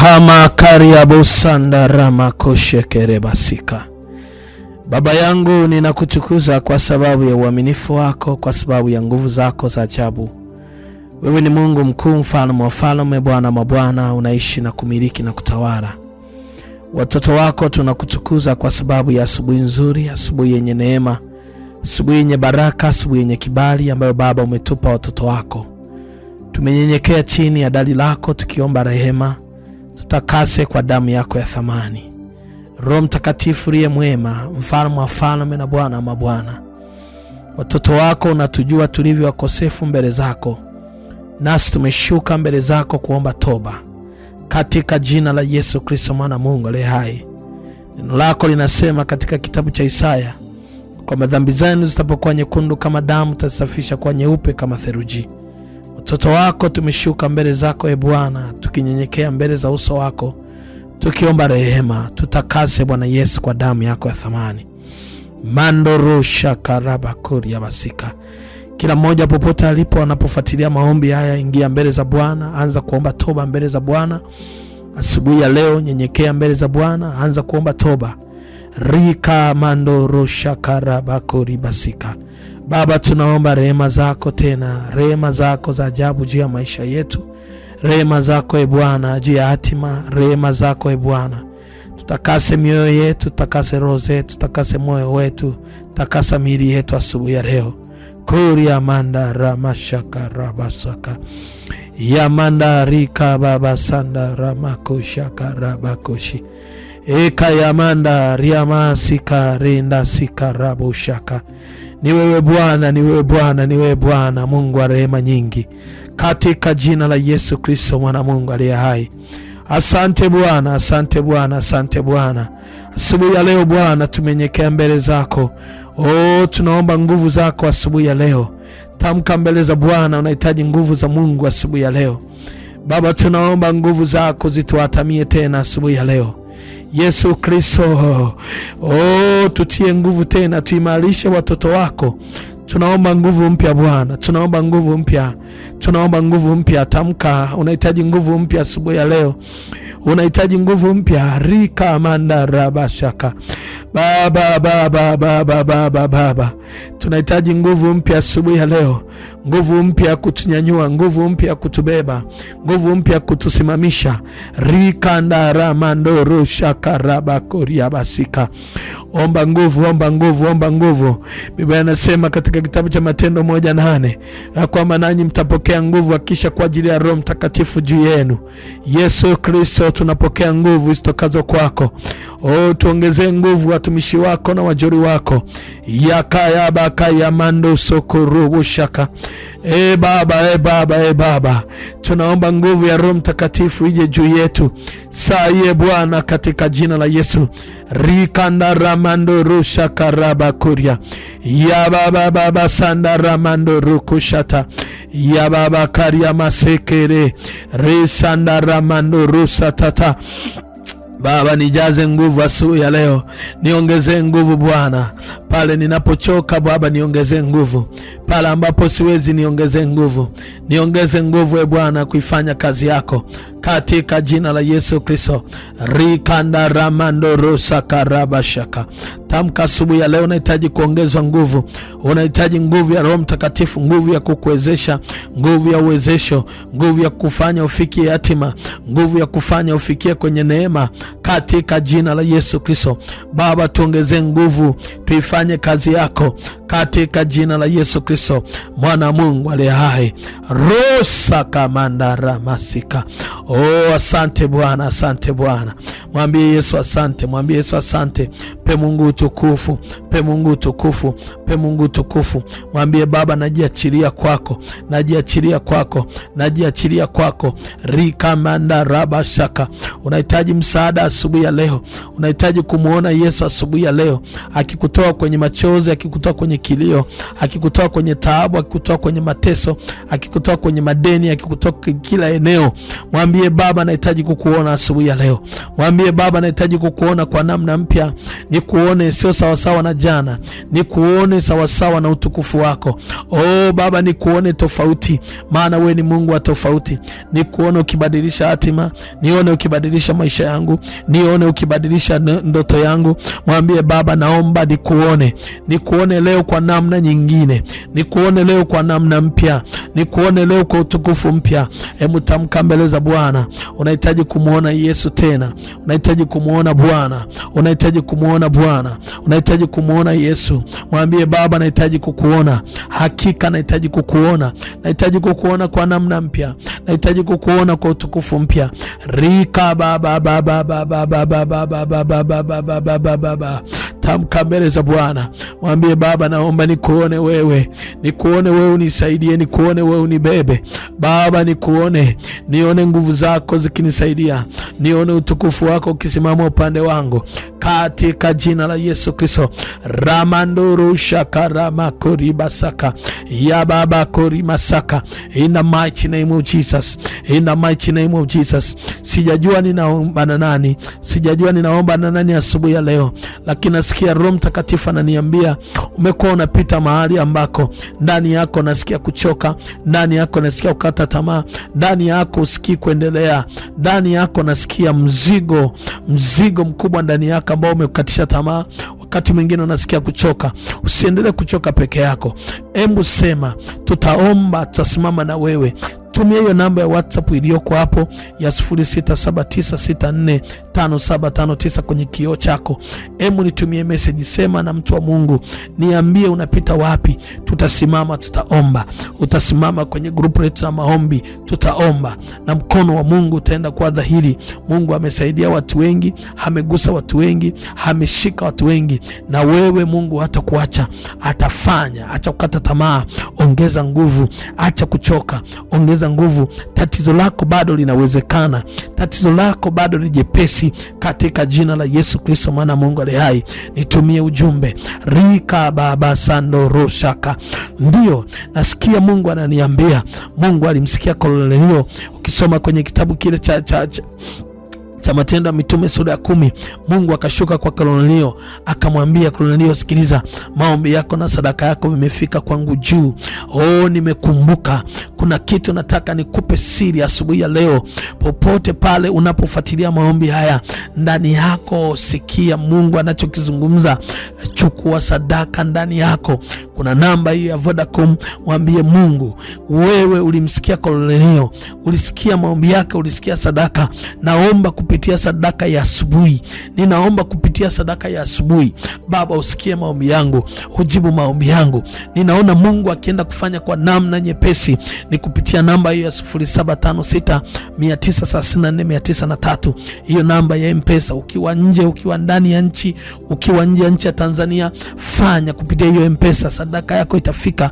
Kama kariabusanda ramakoshe basika. Baba yangu, ninakutukuza kwa sababu ya uaminifu wako, kwa sababu ya nguvu zako za ajabu. Wewe ni Mungu mkuu, mfalme wa falme, Bwana mabwana, unaishi na kumiliki na kutawala. Watoto wako tunakutukuza kwa sababu ya asubuhi nzuri, asubuhi yenye neema, asubuhi yenye baraka, asubuhi yenye kibali ambayo Baba umetupa watoto wako. Tumenyenyekea chini ya dali lako tukiomba rehema, tutakase kwa damu yako ya thamani. Roho Mtakatifu aliye mwema, mfalme wa falme na Bwana mabwana, watoto wako unatujua tulivyo wakosefu mbele zako, nasi tumeshuka mbele zako kuomba toba katika jina la Yesu Kristo mwana Mungu aliye hai. Neno lako linasema katika kitabu cha Isaya, kwa dhambi zenu zitapokuwa nyekundu kama damu, utasafisha kwa nyeupe kama theluji. Watoto wako tumeshuka mbele zako Bwana, tukinyenyekea mbele za uso wako tukiomba rehema, tutakase Bwana Yesu kwa damu yako ya thamani. Mandorosha karabakuri ya basika. Kila mmoja popote alipo anapofuatilia maombi haya, ingia mbele za Bwana, anza kuomba toba mbele za Bwana. Asubuhi ya leo nyenyekea mbele za Bwana, anza kuomba toba. Rika mandorosha karabakuri basika. Baba, tunaomba rehema zako tena, rehema zako za ajabu juu ya maisha yetu. Rehema zako Bwana juu ya hatima, rehema zako Bwana. Tutakase mioyo yetu, tutakase roho zetu, tutakase moyo wetu, tutakase miili yetu asubuhi ya leo. Kuria manda ramashaka rabasaka. Yamanda rika baba sanda ramakoshaka rabakoshi. Eka yamanda riamasika rinda sika rabushaka. Ni wewe Bwana, ni wewe Bwana, ni wewe Bwana, Mungu wa rehema nyingi, katika jina la Yesu Kristo mwana Mungu aliye hai. Asante Bwana, asante Bwana, asante Bwana. Asubuhi ya leo Bwana tumenyekea mbele zako. Tunaomba nguvu zako asubuhi ya leo. Tamka mbele za Bwana, unahitaji nguvu za Mungu asubuhi ya leo. Baba, tunaomba nguvu zako zituatamie tena asubuhi ya leo. Yesu Kristo, tutie nguvu tena, tuimarishe watoto wako. Tunaomba nguvu mpya Bwana, tunaomba nguvu mpya, tunaomba nguvu mpya. Tamka, unahitaji nguvu mpya asubuhi ya leo. Unahitaji nguvu mpya. Rika manda rabashaka. Baba, tunahitaji nguvu mpya asubuhi ya leo. Nguvu mpya kutunyanyua, nguvu mpya kutubeba, nguvu mpya kutusimamisha. Rika ndara mandoro shaka rabakoria basika. Omba nguvu, omba nguvu, omba nguvu. Biblia inasema katika kitabu cha Matendo 1:8 ya kwamba nanyi mtapokea nguvu akisha kwa ajili ya Roho Mtakatifu juu yenu. Yesu Kristo, tunapokea nguvu zitokazo kwako. Tuongezee nguvu watumishi wako na wajori wako. Yakaya bakaya mando sokorubu shaka. Baba, tunaomba nguvu ya Roho Mtakatifu ije juu yetu saa hii Bwana, katika jina la Yesu. Rikanda ramando rusha karaba kuria. Ya baba sanda ramando rukushata. Ya baba karia masekere. Risanda ramando rusa tata. Baba, nijaze nguvu asubuhi ya leo. Niongezee nguvu Bwana. Pale ninapochoka Baba, niongezee nguvu. Pale ambapo siwezi, niongezee nguvu. Niongeze nguvu Bwana kuifanya kazi yako, katika jina la Yesu Kristo. Rikanda ramando rosa karabashaka. Tamka asubuhi ya leo, unahitaji kuongezwa nguvu. Unahitaji nguvu ya Roho Mtakatifu, nguvu ya kukuwezesha, nguvu ya uwezesho, nguvu ya kufanya ufikie hatima, nguvu ya kufanya ufikie kwenye neema, katika jina la Yesu Kristo. Baba, tuongezee nguvu, tuifanye kazi yako, katika jina la Yesu Kristo mwana Mungu aliye hai. Rosa kamanda ramasika. Asante Bwana, asante Bwana. Mwambie Yesu asante, mwambie Yesu asante. Pe Mungu utukufu, pe Mungu utukufu, pe Mungu utukufu. Mwambie Baba, najiachilia kwako, najiachilia kwako, najiachilia kwako. Rika manda rabashaka. Unahitaji msaada asubuhi ya leo. Unahitaji kumuona Yesu asubuhi ya leo, akikutoa kwenye machozi, akikutoa kwenye kilio, akikutoa kwenye taabu, akikutoa kwenye mateso, akikutoa kwenye madeni, akikutoa kila eneo. Mwambie Baba, nahitaji kukuona asubuhi ya leo. Mwambie Baba, nahitaji kukuona kwa namna mpya. Ni kuone sio sawasawa na jana, ni kuone sawasawa na utukufu wako. Baba, ni kuone tofauti, maana wewe ni Mungu wa tofauti. Ni kuone ukibadilisha hatima, nione ukibadilisha ukibadilisha maisha yangu, nione ukibadilisha ndoto yangu. Mwambie Baba, naomba nikuone leo kwa namna nyingine, nikuone leo kwa namna mpya, nikuone leo kwa utukufu mpya. Hebu tamka mbele za Bwana. Unahitaji kumuona Yesu tena, unahitaji kumuona Bwana, unahitaji kumuona Bwana, unahitaji kumuona Yesu. Mwambie Baba, nahitaji kukuona, hakika nahitaji kukuona, nahitaji kukuona kwa namna mpya, nahitaji kukuona kwa utukufu mpya. Rika baba baba baba baba baba baba baba. Tamka mbele za Bwana. Mwambie Baba, naomba nikuone wewe, unisaidie, nikuone wewe, unibebe Baba, nione nguvu zako zikinisaidia, nione utukufu wako ukisimama upande wangu, katika jina la Yesu Kristo. Ramanduru shakarama koribasaka ya baba korimasaka, in the mighty name of Jesus, in the mighty name of Jesus. Sijajua ninaomba na nani, sijajua ninaomba na nani asubuhi ya leo, lakini nasikia Roho Mtakatifu ananiambia umekuwa unapita mahali ambako ndani yako nasikia kuchoka, ndani yako nasikia kukata tamaa, ndani yako usikii kuendelea, ndani yako nasikia mzigo mkubwa ndani yako ambao umekukatisha tamaa. Wakati mwingine unasikia kuchoka. Usiendelee kuchoka peke yako. Hebu sema, tutaomba, tutasimama na wewe. Tumia hiyo namba ya WhatsApp iliyoko hapo ya 0679645759 kwenye kioo chako. Hebu nitumie message, sema na mtu wa Mungu, niambie unapita wapi. Tutasimama, tutaomba. Utasimama kwenye group letu la maombi, tutaomba na mkono wa Mungu utaenda kwa dhahiri. Mungu amesaidia watu wengi, amegusa watu wengi, ameshika watu wengi, na wewe Mungu hatakuacha, atafanya. Acha kukata tamaa, ongeza nguvu, acha kuchoka, ongeza nguvu. Tatizo lako bado linawezekana, tatizo lako bado ni jepesi, katika jina la Yesu Kristo, maana Mungu aliye hai. Nitumie ujumbe rika baba sando roshaka. Ndio nasikia Mungu ananiambia, Mungu alimsikia Kornelio. Ukisoma kwenye kitabu kile cha Matendo ya Mitume sura ya 10, Mungu akashuka kwa Kornelio akamwambia, Kornelio, sikiliza, maombi yako na sadaka yako vimefika kwangu juu. Nimekumbuka kuna kitu nataka nikupe siri asubuhi ya leo. Popote pale unapofuatilia maombi haya, ndani yako sikia Mungu anachokizungumza. Chukua sadaka ndani yako. Kuna namba hiyo ya Vodacom, mwambie Mungu, wewe ulimsikia Kornelio, ulisikia maombi yake, ulisikia sadaka. Naomba kupitia sadaka ya asubuhi, ninaomba kupitia sadaka ya asubuhi, Baba usikie maombi yangu, ujibu maombi yangu. Ninaona Mungu akienda kufanya kwa namna nyepesi. Ni kupitia namba hiyo ya 0756934903. Hiyo namba ya M-Pesa. Ukiwa nje, ukiwa ndani ya nchi, ukiwa nje ya nchi ya Tanzania, fanya kupitia hiyo M-Pesa. Sadaka yako itafika.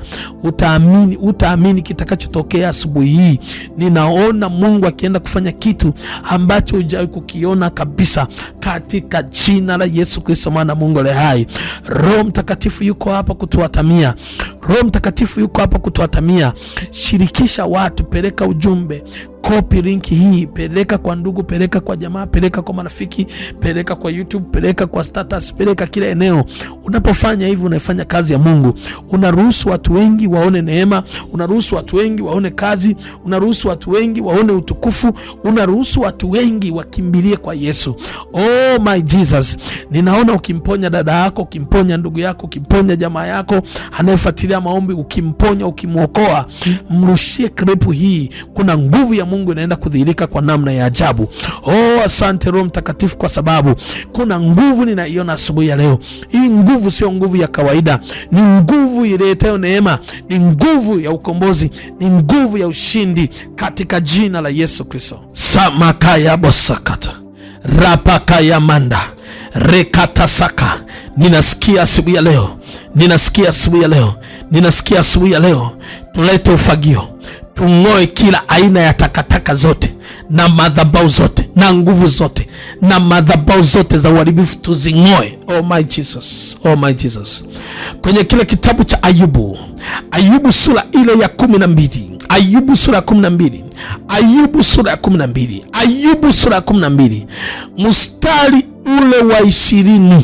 Utaamini kitakachotokea asubuhi hii. Ninaona Mungu akienda kufanya kitu ambacho hujawahi kukiona kabisa, katika jina la Yesu Kristo, maana Mungu aliye hai. Roho Mtakatifu yuko hapa kutuatamia. Roho Mtakatifu yuko hapa kutuatamia. Shirikisha watu, peleka ujumbe, copy link hii, peleka kwa ndugu, peleka kwa jamaa, peleka kwa marafiki, peleka kwa YouTube, peleka kwa status, peleka kila eneo. Unapofanya hivi unafanya kazi ya Mungu. Unaruhusu watu wengi waone neema, unaruhusu watu wengi waone kazi, unaruhusu watu wengi waone utukufu, unaruhusu watu wengi wakimbilie kwa Yesu. Oh my Jesus, ninaona ukimponya dada yako, ukimponya ndugu yako, ukimponya jamaa yako anayefuatilia maombi, ukimponya, ukimwokoa, mrushie klipu hii. Kuna nguvu ya Mungu inaenda kudhihirika kwa namna ya ajabu. Asante Roho Mtakatifu, kwa sababu kuna nguvu ninaiona asubuhi ya leo. Hii nguvu sio nguvu ya kawaida, ni nguvu iletayo neema, ni nguvu ya ukombozi, ni nguvu ya ushindi, katika jina la Yesu Kristo. Samakaya bosakata rapakaya manda rekata saka. Ninasikia asubuhi ya leo, ninasikia asubuhi ya leo, ninasikia asubuhi ya leo, tulete ufagio, tung'oe kila aina ya takataka zote na madhabahu zote na nguvu zote na madhabahu zote za uharibifu, tuzing'oe. Oh my Jesus, oh my Jesus. Kwenye kile kitabu cha Ayubu sura ile ya 12, Ayubu sura ya 12, Ayubu sura ya 12, Ayubu sura ya 12, mstari ule wa 20.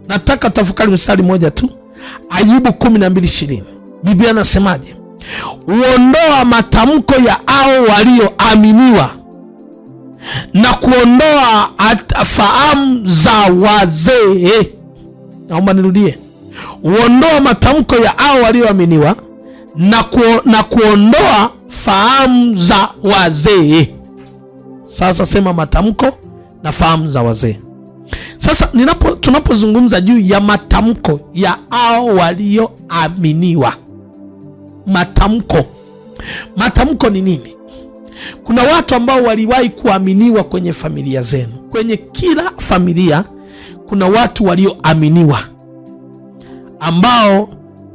Nataka tafakari mstari moja tu. Ayubu 12:20. Biblia nasemaje? Uondoa matamko ya hao walioaminiwa na kuondoa fahamu za wazee. Naomba nirudie, uondoa matamko ya hao walioaminiwa na kuondoa fahamu za wazee. Sasa sema matamko na fahamu za wazee. Sasa tunapozungumza juu ya matamko ya hao walioaminiwa, matamko ni nini? Kuna watu ambao waliwahi kuaminiwa kwenye familia zenu. Kwenye kila familia kuna watu walioaminiwa ambao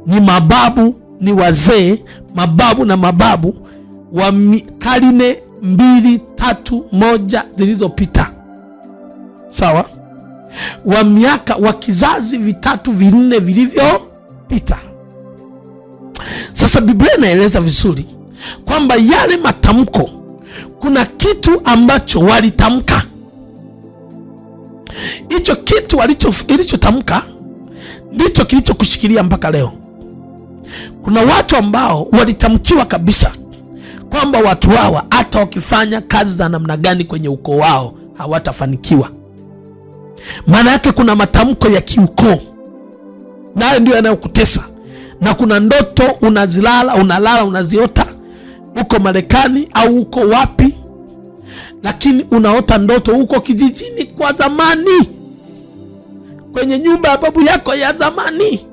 ni mababu, ni wazee, mababu na mababu wa karne 2, 3, 1 zilizopita. Sawa? Wa miaka wa kizazi 3, 4 vilivyopita. Sasa Biblia inaeleza vizuri kwamba yale matamko, kuna kitu ambacho walitamka. Hicho kitu walichotamka ndicho kilichokushikilia mpaka leo. Kuna watu ambao walitamkiwa kabisa kwamba watu hawa hata wakifanya kazi za namna gani kwenye ukoo wao hawatafanikiwa. Maana yake kuna matamko ya kiukoo, nayo ndio yanayokutesa. Na kuna ndoto unalala unaziota uko Marekani au uko wapi, lakini unaota ndoto uko kijijini kwa zamani, kwenye nyumba ya babu yako ya zamani.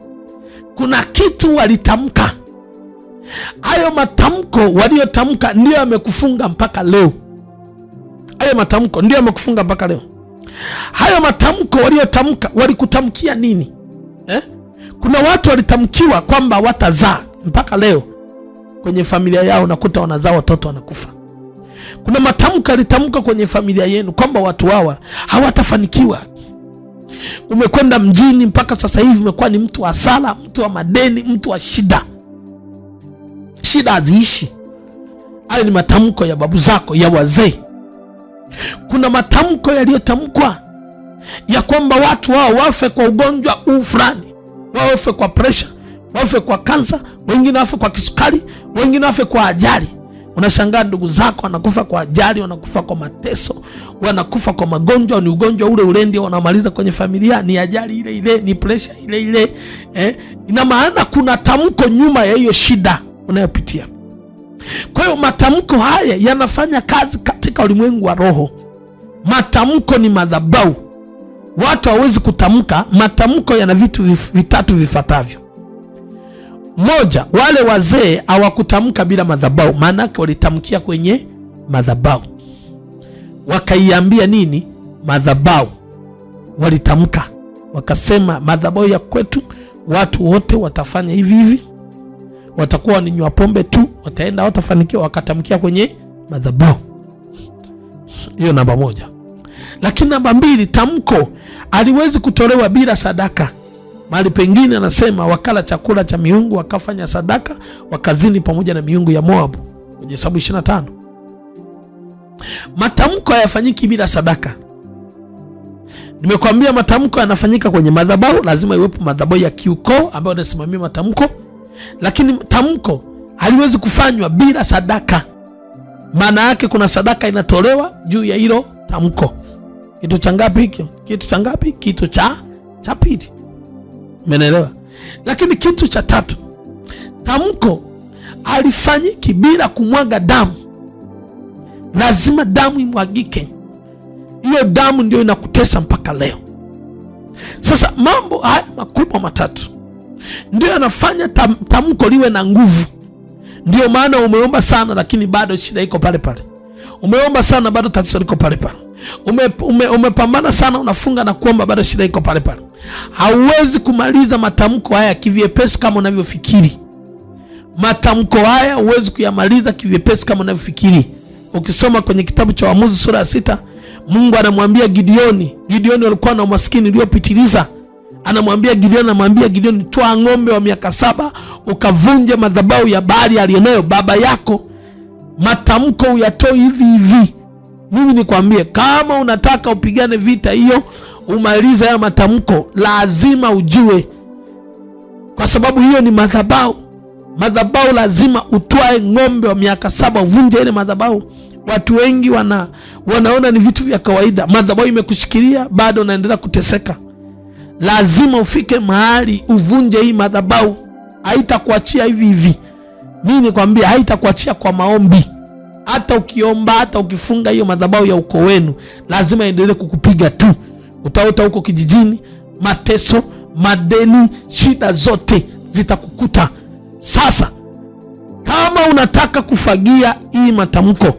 Kuna kitu walitamka. Hayo matamko waliotamka ndio yamekufunga mpaka leo. Hayo matamko ndio yamekufunga mpaka leo. Hayo matamko waliotamka, walikutamkia nini? Kuna watu walitamkiwa kwamba watazaa, mpaka leo kwenye familia yao nakuta wanazaa watoto wanakufa. Kuna matamko yalitamka kwenye familia yenu kwamba watu hawa hawatafanikiwa. Umekwenda mjini mpaka sasa hivi umekuwa ni mtu wa sala, mtu wa madeni, mtu wa shida. Shida haziishi. Hayo ni matamko ya babu zako, ya wazee. Kuna matamko yaliyotamkwa ya kwamba watu hao wafe kwa ugonjwa huu fulani, wafe kwa pressure, wafe kwa kansa, wengine wafe kwa kisukari, wengine wafe kwa ajali. Unashangaa ndugu zako wanakufa kwa ajali, wanakufa kwa mateso, wanakufa kwa magonjwa. Ni ugonjwa ule ule ndio wanamaliza kwenye familia, ni ajali ile ile, ni pressure ile ile. Ina maana kuna tamko nyuma ya hiyo shida unayopitia. Kwa hiyo matamko haya yanafanya kazi katika ulimwengu wa roho. Matamko ni madhabahu. Watu hawezi kutamka. Matamko yana vitu vitatu vifuatavyo. Moja, wale wazee hawakutamka bila madhabahu, maana yake walitamkia kwenye madhabahu. Wakaiambia nini? Madhabahu. Walitamka, wakasema madhabahu ya kwetu watu wote watafanya hivi hivi, watakuwa wanywa pombe tu, wataenda watafanikiwa. Wakatamkia kwenye madhabahu. Hiyo namba moja. Lakini namba mbili, tamko aliwezi kutolewa bila sadaka. Mahali pengine anasema wakala chakula cha miungu, wakafanya sadaka, wakazini pamoja na miungu ya Moabu, kwenye Hesabu 25. Matamko hayafanyiki bila sadaka. Nimekwambia matamko yanafanyika kwenye madhabahu. Lazima iwepo madhabahu ya kiukoo ambayo inasimamia matamko. Lakini tamko haliwezi kufanywa bila sadaka. Maana yake kuna sadaka inatolewa juu ya hilo tamko. Kitu cha ngapi hiki? Kitu cha ngapi? Kitu cha pili. Umeelewa? Lakini kitu cha tatu, tamko halifanyiki bila kumwaga damu. Lazima damu imwagike. Hiyo damu ndio inakutesa mpaka leo. Sasa mambo haya makubwa matatu ndio yanafanya tamko liwe na nguvu. Ndio maana umeomba sana lakini bado shida iko pale pale. Umeomba sana bado tatizo liko pale pale. Umepambana sana, unafunga na kuomba, bado shida iko pale pale. Hauwezi kumaliza matamko haya kivyepesi kama unavyofikiri. Matamko haya huwezi kuyamaliza kivyepesi kama unavyofikiri. Ukisoma kwenye kitabu cha Waamuzi sura ya 6, Mungu anamwambia Gideoni alikuwa na umaskini uliopitiliza. Anamwambia Gideoni, toa ng'ombe wa miaka 7 ukavunje madhabahu ya Baali aliyonayo baba yako. Matamko uyatoe hivi hivi. Mimi nikwambie, kama unataka upigane vita hiyo, umalize haya matamko, lazima ujue, kwa sababu hiyo ni madhabahu. Madhabahu lazima utwae ng'ombe wa miaka 7, uvunje ile madhabahu, Watu wengi wanaona ni vitu vya kawaida. Madhabahu imekushikilia, bado unaendelea kuteseka. Lazima ufike mahali uvunje hii madhabahu. Haitakuachia hivi hivi. Mimi nikwambia, haitakuachia kwa maombi. Hata ukiomba, hata ukifunga, hiyo madhabahu ya ukoo wenu lazima endelee kukupiga tu. Utaota huko kijijini, mateso, madeni, shida zote zitakukuta. Sasa kama unataka kufagia hii matamko,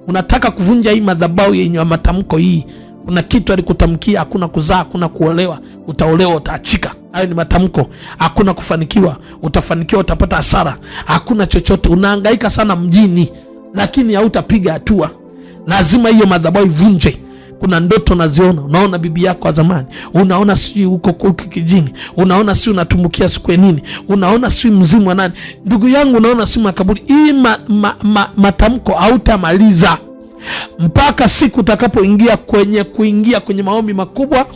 unataka kuvunja hii madhabahu yenye matamko hii, kuna kitu alikutamkia: hakuna kuzaa, hakuna kuolewa, utaolewa, utaachika. Hayo ni matamko. Hakuna kufanikiwa, utafanikiwa, utapata hasara. Hakuna chochote. Unahangaika sana mjini, lakini hautapiga hatua. Lazima hiyo madhabahu ivunje. Kuna ndoto unaziona, unaona bibi yako wa zamani, unaona si uko kijijini, unaona si unatumbukia siku nini, unaona si mzimu wa nani. Ndugu yangu, unaona si makaburi. Hii matamko hautamaliza mpaka siku utakapoingia kwenye maombi makubwa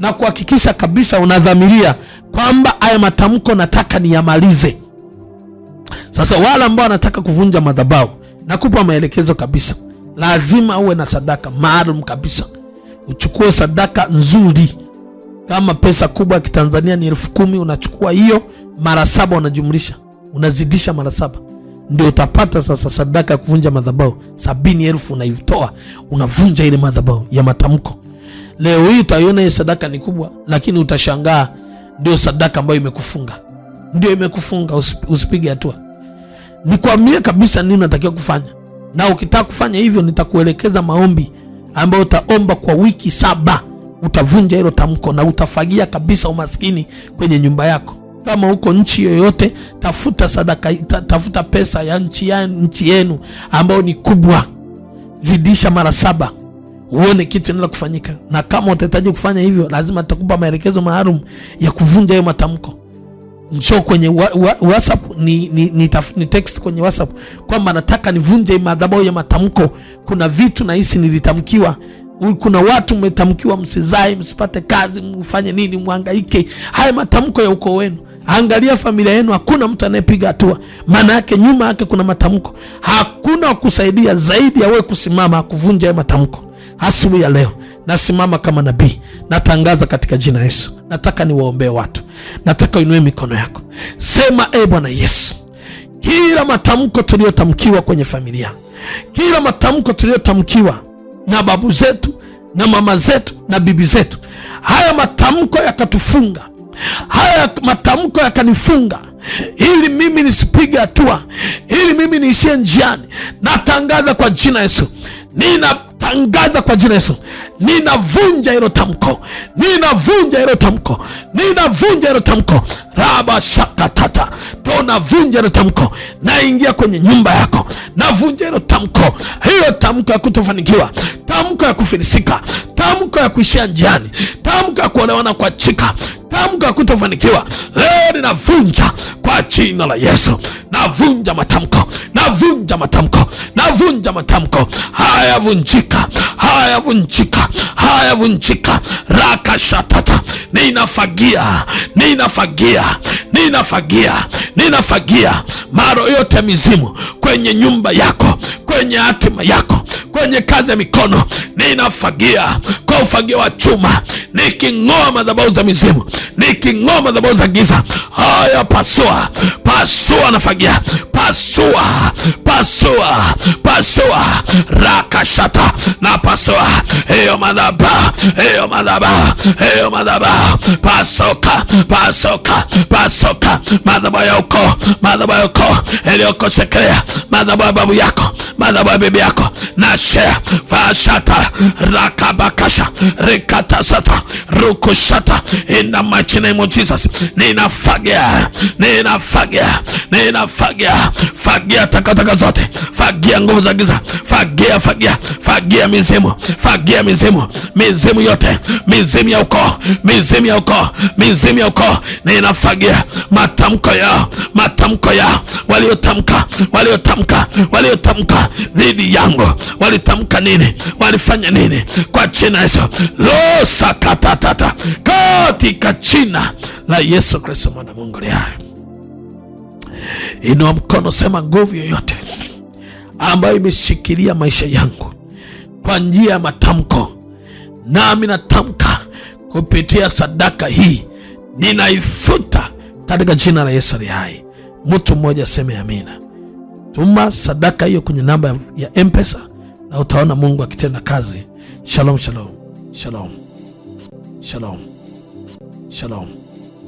na kuhakikisha kabisa unadhamiria kwamba haya matamko nataka niyamalize. Sasa wale ambao wanataka kuvunja madhabahu, nakupa maelekezo kabisa. Lazima uwe na sadaka maalum kabisa. Uchukue sadaka nzuri. Kama pesa kubwa kitanzania ni 10,000, unachukua hiyo mara 7, unajumlisha, unazidisha mara 7, ndio utapata sasa sadaka ya kuvunja madhabahu. 70,000 unaitoa, unavunja ile madhabahu ya matamko. Leo hii utaiona hii sadaka ni kubwa, lakini utashangaa ndio sadaka ambayo imekufunga. Ndio imekufunga, usipige hatua. Nikwambie kabisa nini unatakiwa kufanya. Na ukitaka kufanya hivyo, nitakuelekeza maombi ambayo utaomba kwa wiki 7. Utavunja hilo tamko na utafagia kabisa umaskini kwenye nyumba yako. Kama uko nchi yoyote, tafuta sadaka, tafuta pesa ya nchi yenu ambayo ni kubwa, zidisha mara 7, uone kitu kinaenda kufanyika. Na kama utahitaji kufanya hivyo, lazima nitakupa maelekezo maalum ya kuvunja hiyo matamko. Njoo kwenye WhatsApp, ni text kwenye WhatsApp kwamba nataka nivunje madhabahu ya matamko. Kuna vitu nahisi nilitamkiwa. Kuna watu mmetamkiwa msizae, msipate kazi, mfanye nini, mhangaike. Haya matamko ya ukoo wenu. Angalia familia yenu, hakuna mtu anayepiga hatua. Maana yake nyuma yake kuna matamko. Hakuna kusaidia zaidi ya wewe kusimama kuvunja haya matamko. Asubuhi ya leo nasimama kama nabii, natangaza katika jina Yesu. Nataka niwaombee watu. Nataka uinue mikono yako. Sema, Bwana Yesu, kila matamko tuliyotamkiwa kwenye familia, kila matamko tuliyotamkiwa na babu zetu na mama zetu na bibi zetu, haya matamko yakatufunga, haya matamko yakanifunga, ili mimi nisipige hatua, ili mimi niishie njiani. Natangaza kwa jina Yesu, ninatangaza kwa jina Yesu, ninavunja hilo tamko, ninavunja hilo tamko, ninavunja hilo tamko. Raba shakatata, tunavunja hilo tamko. Naingia kwenye nyumba yako, navunja hilo tamko. Hiyo tamko ya kutofanikiwa, tamko ya kufilisika, tamko ya kuishia njiani, tamko ya kuolewa na kuachika, tamko ya kutofanikiwa, leo ninavunja kwa jina la Yesu. Navunja matamko, navunja matamko, navunja matamko. Haya vunjika, haya vunjika, haya vunjika. Raka shatata, ninafagia, ninafagia, ninafagia, ninafagia maro yote ya mizimu kwenye nyumba yako, kwenye hatima yako, kwenye kazi ya mikono. Ninafagia kwa ufagio wa chuma, niking'oa madhabahu za mizimu, niking'oa madhabahu za giza. Haya, pasua, pasua, nafagia, pasua, pasua, pasua. Rakashata, na pasua hiyo madhabahu, hiyo madhabahu, hiyo madhabahu. Pasoka, pasoka, pasoka. Madhabahu ya ukoo, madhabahu ya ukoo iliyokosekelea, madhabahu ya babu yako, madhabahu ya bibi yako, na share fashata rakabakasha rekatasata rukushata. In the mighty name of Jesus, ninafagia, ninafagia, ninafagia. Fagia takataka zote, fagia nguvu za giza, fagia, fagia, fagia mizimu, fagia mizimu, mizimu yote, mizimu ya ukoo, mizimu ya ukoo, mizimu ya ukoo. Ninafagia matamko yao, matamko yao waliotamka, waliotamka, waliotamka dhidi yangu. Walitamka nini? Walifanya nini? Kwa jina Yesu, lo sakatatata, katika jina la Yesu Kristo mwana Mungu aliye hai. Inua mkono, sema nguvu yoyote ambayo imeshikilia maisha yangu kwa njia ya matamko, nami natamka kupitia sadaka hii, ninaifuta katika jina la Yesu aliye hai. Mtu mmoja aseme amina. Tuma sadaka hiyo kwenye namba ya M-Pesa na utaona Mungu akitenda kazi. Shalom, shalom, shalom, shalom, shalom.